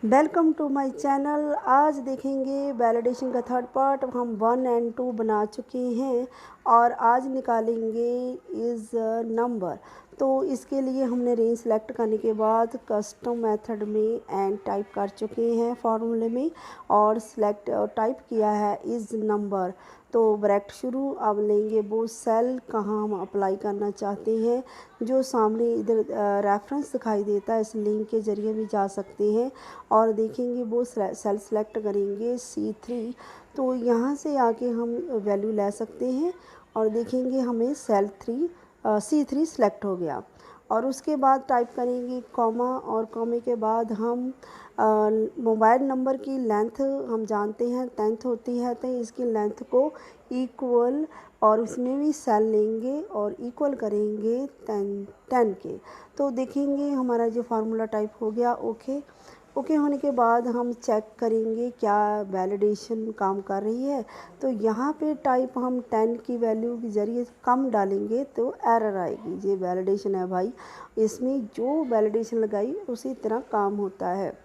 Welcome to my channel. आज देखेंगे validation का थर्ड पार्ट। हम 1 एंड 2 बना चुके हैं और आज निकालेंगे इज़ नंबर। तो इसके लिए हमने रेंज सेलेक्ट करने के बाद कस्टम मेथड में एंड टाइप कर चुके हैं फार्मूले में और सिलेक्ट और टाइप किया है इज़ नंबर। तो ब्रैकेट शुरू। अब लेंगे वो सेल कहाँ हम अप्लाई करना चाहते हैं, जो सामने इधर रेफरेंस दिखाई देता है, इस लिंक के ज़रिए भी जा सकते हैं और देखेंगे वो सेल सेलेक्ट करेंगे C3। तो यहाँ से आके हम वैल्यू ले सकते हैं और देखेंगे हमें C3 सेलेक्ट हो गया। और उसके बाद टाइप करेंगे कॉमा और कॉमे के बाद हम मोबाइल नंबर की लेंथ हम जानते हैं 10 होती है, तो इसकी लेंथ को इक्वल और उसमें भी सेल लेंगे और इक्वल करेंगे 10 के। तो देखेंगे हमारा जो फार्मूला टाइप हो गया। ओके होने के बाद हम चेक करेंगे क्या वैलिडेशन काम कर रही है। तो यहाँ पे टाइप हम 10 की वैल्यू के ज़रिए कम डालेंगे तो एरर आएगी। ये वैलिडेशन है भाई, इसमें जो वैलिडेशन लगाई उसी तरह काम होता है।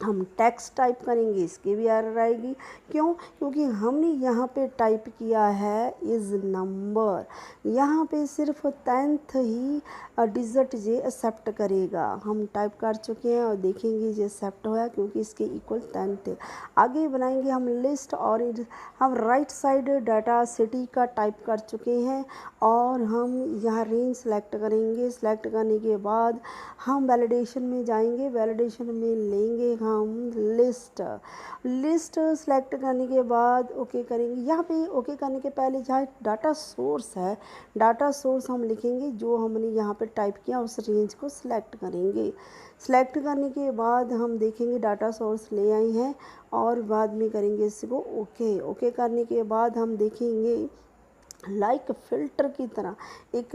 हम टेक्स्ट टाइप करेंगे, इसकी भी एरर आएगी। क्यों? क्योंकि हमने यहाँ पे टाइप किया है इज़ नंबर। यहाँ पे सिर्फ 10th ही डिजिट ये एक्सेप्ट करेगा। हम टाइप कर चुके हैं और देखेंगे ये एक्सेप्ट हुआ क्योंकि इसके इक्वल 10 थे। आगे बनाएंगे हम लिस्ट और हम राइट साइड डाटा सिटी का टाइप कर चुके हैं और हम यहाँ रेंज सेलेक्ट करेंगे। सेलेक्ट करने के बाद हम वैलिडेशन में जाएंगे, वैलिडेशन में लेंगे हम लिस्ट सेलेक्ट करने के बाद ओके करेंगे। यहाँ पे ओके करने के पहले जहाँ डाटा सोर्स है, डाटा सोर्स हम लिखेंगे जो हमने यहाँ पे टाइप किया, उस रेंज को सिलेक्ट करेंगे। सिलेक्ट करने के बाद हम देखेंगे डाटा सोर्स ले आए हैं और बाद में करेंगे इसको ओके करने के बाद हम देखेंगे लाइक फिल्टर की तरह एक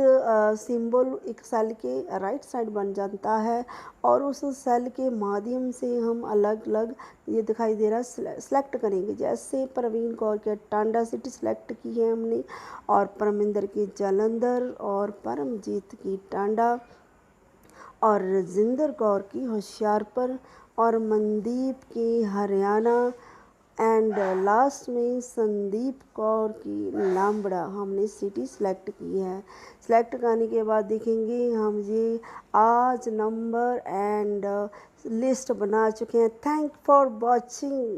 सिंबल एक सेल के राइट साइड बन जाता है और उस सेल के माध्यम से हम अलग अलग ये दिखाई दे रहा है सेलेक्ट करेंगे। जैसे प्रवीण कौर के टांडा सिटी सेलेक्ट की है हमने और परमिंदर की जालंधर और परमजीत की टांडा और रजिंदर कौर की होशियारपुर और मनदीप की हरियाणा एंड लास्ट में संदीप कौर की लामबड़ा हमने सिटी सेलेक्ट की है। सेलेक्ट करने के बाद देखेंगे हम ये आज नंबर एंड लिस्ट बना चुके हैं। Thank for watching.